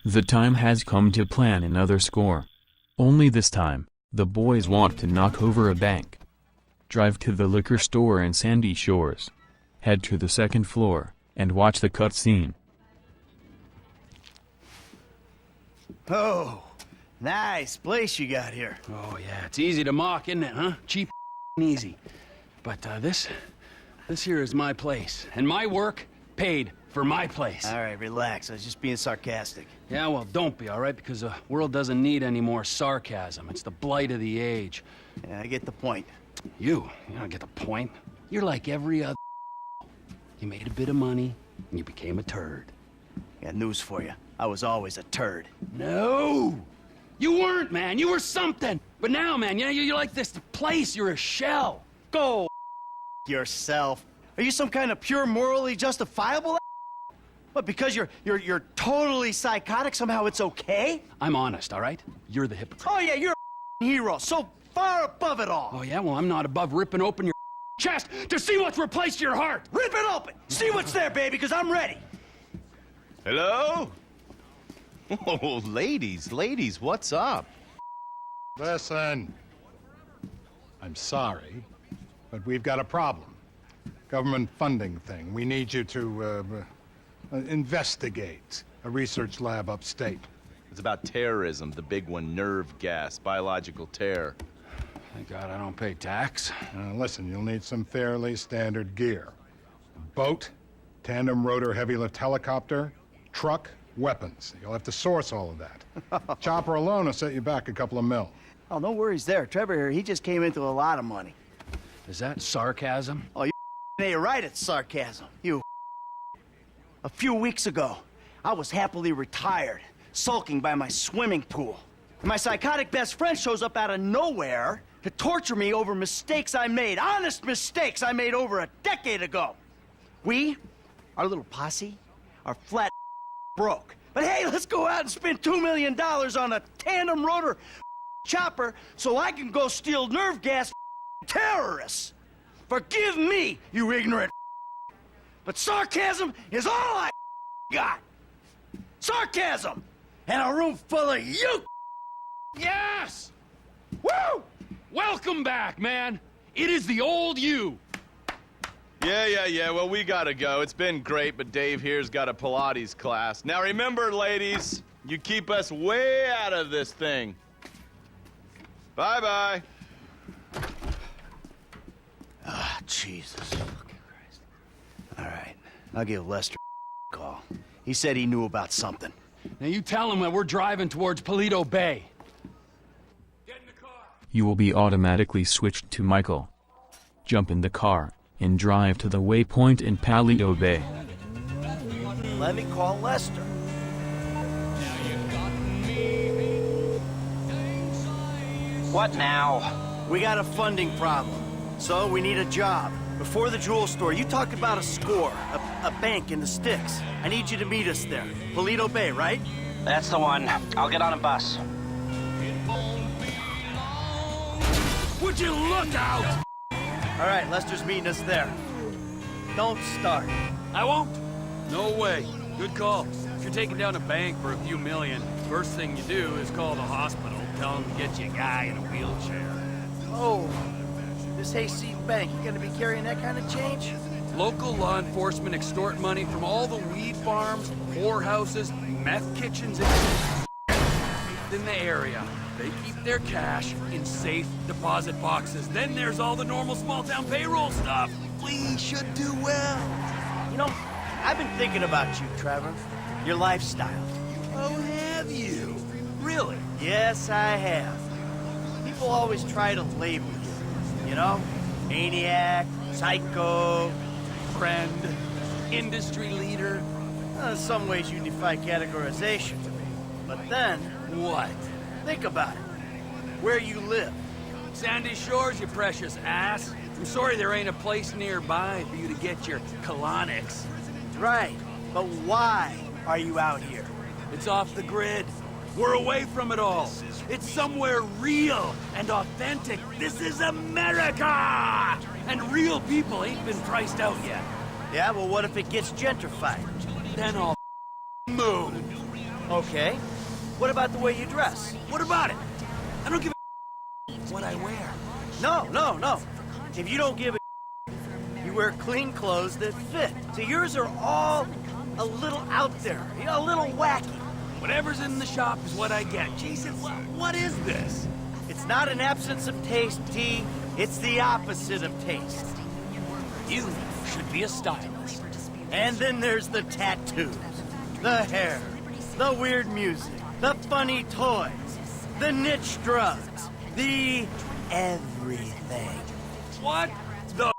The time has come to plan another score. Only this time, the boys want to knock over a bank. Drive to the liquor store in Sandy Shores. Head to the second floor, and watch the cutscene. Oh, nice place you got here. Oh, yeah, it's easy to mock, isn't it, huh? Cheap and easy. But this here is my place, and my work paid for my place. All right, relax. I was just being sarcastic. Yeah, well, don't be, all right? Because the world doesn't need any more sarcasm. It's the blight of the age. Yeah, I get the point. You don't get the point. You're like every other. You made a bit of money, and you became a turd. Got news for you. I was always a turd. No! You weren't, man. You were something. But now, man, you're like this place. You're a shell. Go yourself. Are you some kind of pure morally justifiable? What, because you're totally psychotic, somehow it's okay? I'm honest, all right? You're the hypocrite. Oh, yeah, you're a hero. So far above it all. Oh, yeah? Well, I'm not above ripping open your chest to see what's replaced your heart. Rip it open. See what's there, baby, because I'm ready. Hello? Oh, ladies, what's up? Listen. I'm sorry, but we've got a problem. Government funding thing. We need you to, investigate a research lab upstate. It's about terrorism, the big one, nerve gas, biological terror. Thank God I don't pay tax. Listen, you'll need some fairly standard gear. Boat, tandem rotor heavy lift helicopter, truck, weapons. You'll have to source all of that. Chopper alone will set you back a couple of mil. Oh, no worries there. Trevor here, he just came into a lot of money. Is that sarcasm? Oh, you ain't right, it's sarcasm. You. A few weeks ago, I was happily retired, sulking by my swimming pool. And my psychotic best friend shows up out of nowhere to torture me over mistakes I made, honest mistakes I made over a decade ago. We, our little posse, are flat broke. But hey, let's go out and spend $2 million on a tandem rotor chopper so I can go steal nerve gas terrorists. Forgive me, you ignorant. But sarcasm is all I got. Sarcasm! And a room full of you. Yes! Woo! Welcome back, man. It is the old you. Yeah, well, we gotta go. It's been great, but Dave here's got a Pilates class. Now remember, ladies, you keep us way out of this thing. Bye-bye. Ah, Jesus fucking Christ. All right, I'll give Lester a call. He said he knew about something. Now you tell him that we're driving towards Paleto Bay. Get in the car. You will be automatically switched to Michael. Jump in the car, and drive to the waypoint in Paleto Bay. Let me call Lester. What now? We got a funding problem, so we need a job. Before the jewel store, you talked about a score, a bank in the sticks. I need you to meet us there. Paleto Bay, right? That's the one. I'll get on a bus. Would you look out? All right, Lester's meeting us there. Don't start. I won't. No way. Good call. If you're taking down a bank for a few million, first thing you do is call the hospital, tell them to get you a guy in a wheelchair. Oh, this hayseed bank, you gonna be carrying that kind of change? Local law enforcement extort money from all the weed farms, whorehouses, meth kitchens in the area. They keep their cash in safe deposit boxes. Then there's all the normal small-town payroll stuff. We should do well. You know, I've been thinking about you, Trevor. Your lifestyle. Oh, have you? Really? Yes, I have. People always try to label you. You know? Maniac, psycho, Friend, industry leader. in some ways you defy categorization. But then, What? think about it. Where you live. Sandy Shores, you precious ass. I'm sorry there ain't a place nearby for you to get your colonics. Right. But why are you out here? It's off the grid. We're away from it all. It's somewhere real and authentic. This is America! And real people ain't been priced out yet. Yeah, well, what if it gets gentrified? Then I'll move. Okay. What about the way you dress? What about it? I don't give a what I wear. No. If you don't give a you wear clean clothes that fit. So yours are all a little out there, a little wacky. Whatever's in the shop is what I get. Jesus, what is this? It's not an absence of taste, T. It's the opposite of taste. You should be a stylist. And then there's the tattoos, the hair, the weird music, the funny toys, the niche drugs, the everything. What the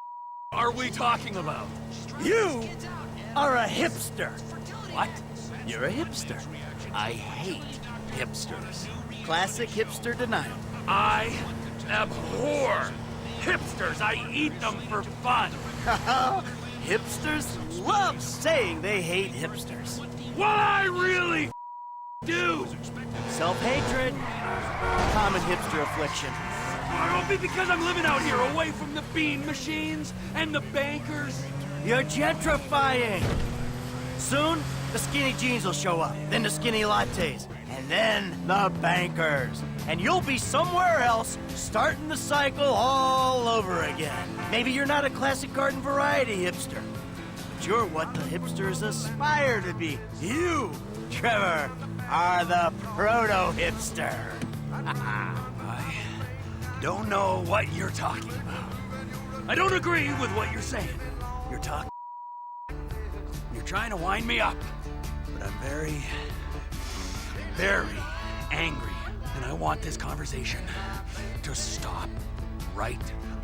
are we talking about? You are a hipster. What? You're a hipster. I hate hipsters. Classic hipster denial. I abhor hipsters. I eat them for fun. Hipsters love saying they hate hipsters. What I really do. Self-hatred. Common hipster affliction. It won't be because I'm living out here away from the bean machines and the bankers. You're gentrifying. Soon, the skinny jeans will show up, then the skinny lattes, and then the bankers. And you'll be somewhere else, starting the cycle all over again. Maybe you're not a classic garden variety hipster, but you're what the hipsters aspire to be. You, Trevor, are the proto-hipster. I don't know what you're talking about. I don't agree with what you're saying. You're talking. You're trying to wind me up. But I'm very, very angry. And I want this conversation to stop right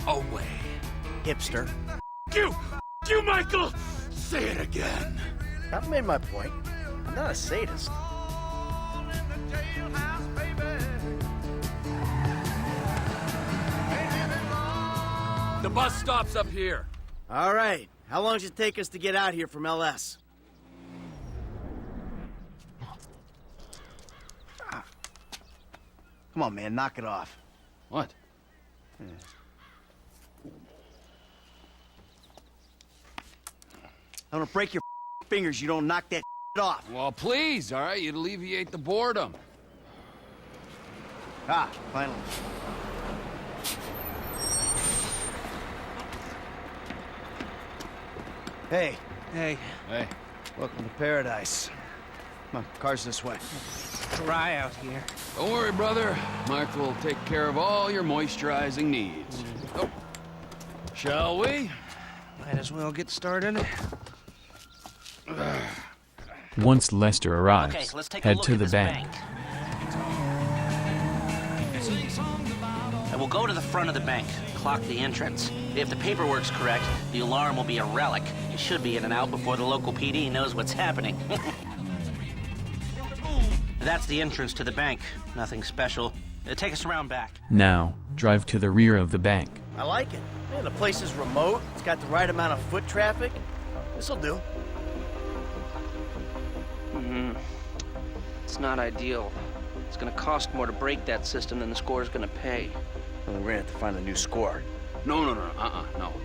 away. Hipster. You, Michael! Say it again. I've made my point. I'm not a sadist. The bus stops up here. All right. How long does it take us to get out here from LS? Come on, man. Knock it off. What? I'm gonna break your fingers. You don't knock that off. Well, please, all right? You'd alleviate the boredom. Ah, finally. Hey. Hey. Welcome to paradise. Come on, car's this way. Dry out here. Don't worry, brother. Mark will take care of all your moisturizing needs. Oh. Shall we? Might as well get started. Once Lester arrives, Okay, let's take a head look to at the this bank. And we'll go to the front of the bank, clock the entrance. If the paperwork's correct, the alarm will be a relic. It should be in and out before the local PD knows what's happening. That's the entrance to the bank. Nothing special. Take us around back. Now, drive to the rear of the bank. I like it. Man, the place is remote. It's got the right amount of foot traffic. This'll do. It's not ideal. It's gonna cost more to break that system than the score's gonna pay. Well, we're gonna have to find a new score. No.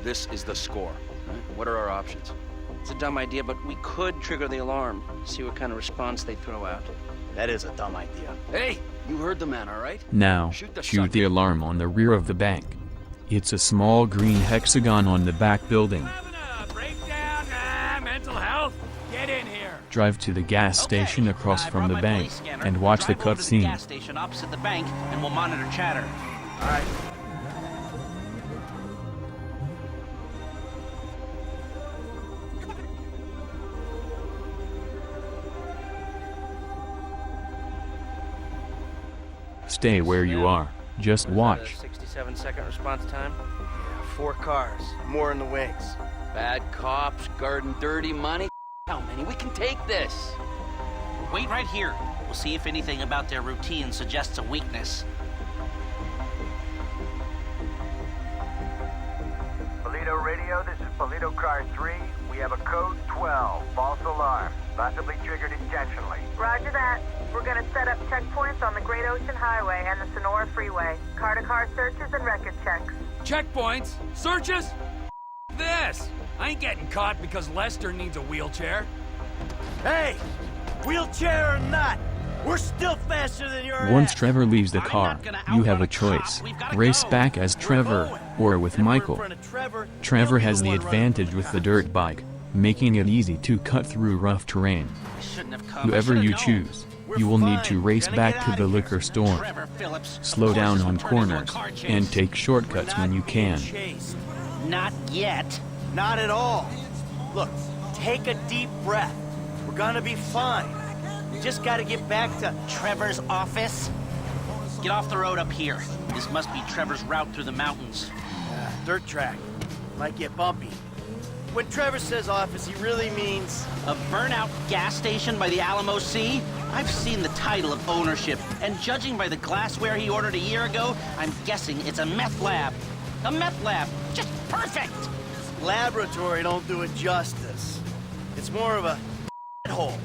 This is the score. Right? What are our options? It's a dumb idea, but we could trigger the alarm. See what kind of response they throw out. That is a dumb idea. Hey, you heard the man, all right? Now, Shoot the shoot the sucker. alarm on the rear of the bank. It's a small green hexagon on the back building. Having a breakdown? Mental health? Get in here. Drive to the gas station across I from brought the my bank police scanner. and watch the Drive over to the cutscene. gas station opposite the bank, and we'll monitor chatter. All right. Stay where you are. Just watch. 67-second response time. 4 cars. More in the wings. Bad cops, guarding dirty money. How many? We can take this. Wait right here. We'll see if anything about their routine suggests a weakness. Paleto Radio, this is Paleto Car 3. We have a code 12, false alarm, possibly triggered intentionally. Roger that. We're going to set up checkpoints on the Great Ocean Highway and the Sonora Freeway. Car-to-car searches and record checks. Checkpoints? Searches? This! I ain't getting caught because Lester needs a wheelchair. Hey! Wheelchair or not, We're still faster than your Once ass. Trevor leaves the I'm car, not gonna you have outrun a a cop. choice. We've gotta Race go. back as Trevor, or with If we're in Michael. front of Trevor, Trevor he'll be has the one running advantage from with the cops. dirt bike, making it easy to cut through rough terrain. I shouldn't have come. Whoever I you should've known. choose, We're you will need fine. to We're race gonna back get to out the of here. liquor store. Trevor Phillips. Slow Of course down this on will turn into a corners, car chase. and take We're shortcuts not when you being can. chased. Not yet. Not at all. Look, take a deep breath. We're gonna be fine. We just gotta get back to... Trevor's office? Get off the road up here. This must be Trevor's route through the mountains. dirt track. Might get bumpy. When Trevor says office, he really means... A burnout gas station by the Alamo Sea? I've seen the title of ownership, and judging by the glassware he ordered a year ago, I'm guessing it's a meth lab. A meth lab. Just perfect! Laboratory don't do it justice. It's more of a hole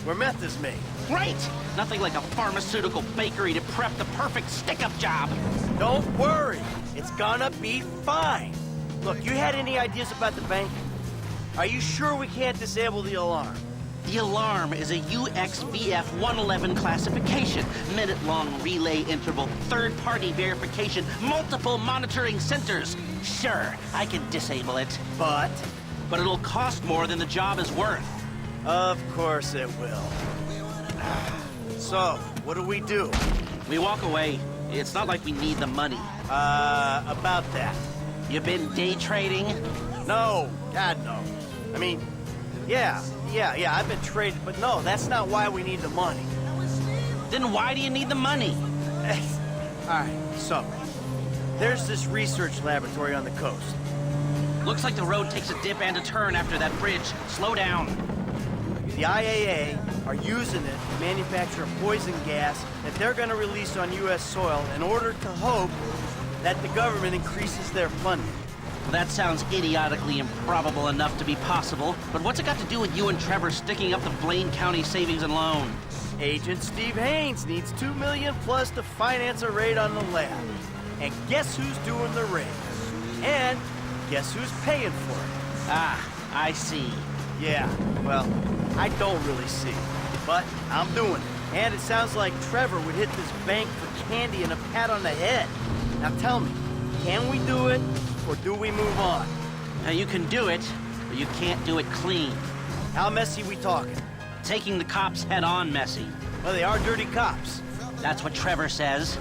where meth is made. Right! Nothing like a pharmaceutical bakery to prep the perfect stick-up job. Don't worry. It's gonna be fine. Look, you had any ideas about the bank? Are you sure we can't disable the alarm? The alarm is a UXVF 111 classification, minute-long relay interval, third-party verification, multiple monitoring centers. Sure, I can disable it. But it'll cost more than the job is worth. of course it will. So, what do? We walk away. It's not like we need the money. About that. You've been day trading? No, God, no. I mean, yeah, I've been traded, but no, that's not why we need the money. Then why do you need the money? All right, so, there's this research laboratory on the coast. Looks like the road takes a dip and a turn after that bridge. Slow down. The IAA are using it to manufacture a poison gas that they're gonna release on U.S. soil in order to hope that the government increases their funding. Well, that sounds idiotically improbable enough to be possible, but what's it got to do with you and Trevor sticking up the Blaine County Savings and Loan? Agent Steve Haynes needs $2 million plus to finance a raid on the lab. And guess who's doing the raid? And guess who's paying for it? Ah, I see. Yeah, well, I don't really see. But I'm doing it. And it sounds like Trevor would hit this bank for candy and a pat on the head. Now tell me, can we do it, or do we move on? Now, you can do it, but you can't do it clean. How messy we talking? Taking the cops head-on messy. Well, they are dirty cops. That's what Trevor says.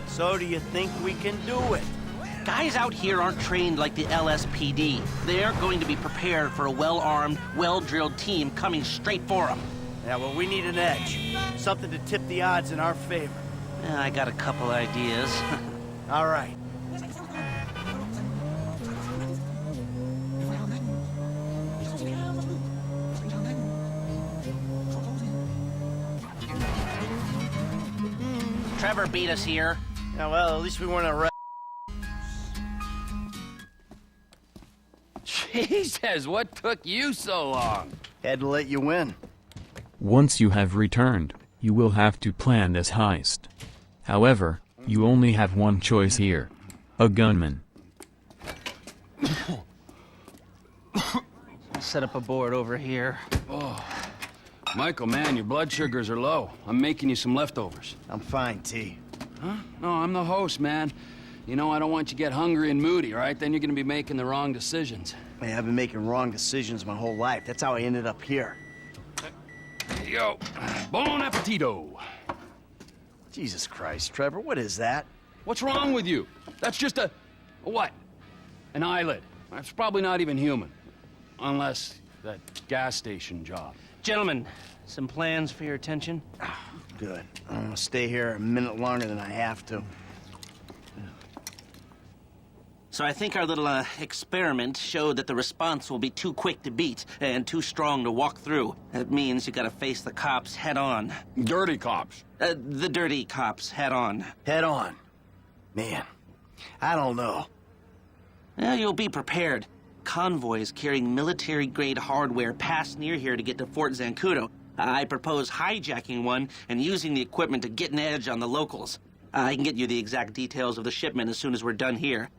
So do you think we can do it? Guys out here aren't trained like the LSPD. They're going to be prepared for a well-armed, well-drilled team coming straight for them. Yeah, well, we need an edge. Something to tip the odds in our favor. I got a couple ideas. All right. Trevor beat us here. Yeah, well, at least we weren't arrested. Jesus, what took you so long? Had to let you win. Once you have returned, you will have to plan this heist. However, you only have one choice here. A gunman. Set up a board over here. Oh, Michael, man, your blood sugars are low. I'm making you some leftovers. I'm fine, T. Huh? No, I'm the host, man. You know, I don't want you to get hungry and moody, all right? Then you're gonna be making the wrong decisions. Man, I've been making wrong decisions my whole life. That's how I ended up here. Here you go. Bon appetito. Jesus Christ, Trevor, what is that? What's wrong with you? That's just a what? An eyelid. That's probably not even human. Unless that gas station job. Gentlemen, some plans for your attention? Good. I'm gonna stay here a minute longer than I have to. So I think our little experiment showed that the response will be too quick to beat and too strong to walk through. That means you gotta face the cops head on. Dirty cops. The dirty cops head on. Head on. Man, I don't know. Well, you'll be prepared. Convoys carrying military-grade hardware pass near here to get to Fort Zancudo. I propose hijacking one and using the equipment to get an edge on the locals. I can get you the exact details of the shipment as soon as we're done here.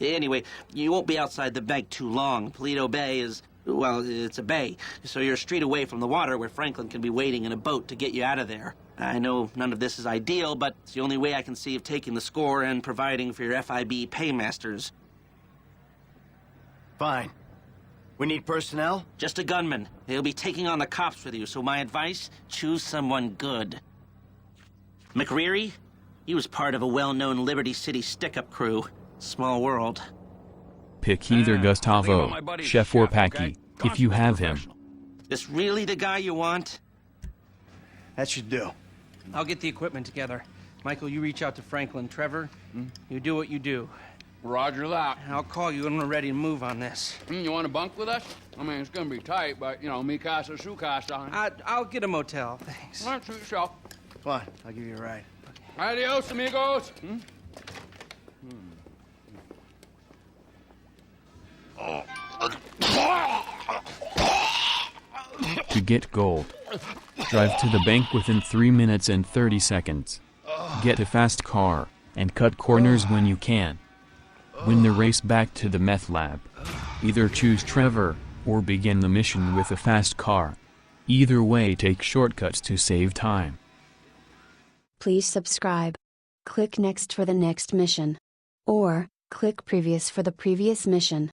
Anyway, you won't be outside the bank too long. Paleto Bay is Well, it's a bay, so you're a street away from the water where Franklin can be waiting in a boat to get you out of there. I know none of this is ideal, but it's the only way I can see of taking the score and providing for your FIB paymasters. Fine. We need personnel? Just a gunman. They'll be taking on the cops with you, so my advice, choose someone good. McReary? He was part of a well-known Liberty City stick-up crew. Small world. Pick either Gustavo, Chef, or Packy, if you have him. This really the guy you want? That should do. I'll get the equipment together. Michael, you reach out to Franklin. Trevor, you do what you do. Roger that. I'll call you when we're ready to move on this. You want to bunk with us? I mean, it's gonna be tight, but, you know, mi casa, su casa. I'll get a motel, thanks. All right, suit yourself. Come on, I'll give you a ride. Adios, amigos. To get gold, drive to the bank within 3 minutes and 30 seconds. Get a fast car, and cut corners when you can. Win the race back to the meth lab. Either choose Trevor, or begin the mission with a fast car. Either way, take shortcuts to save time. Please subscribe. Click next for the next mission. Or, click previous for the previous mission.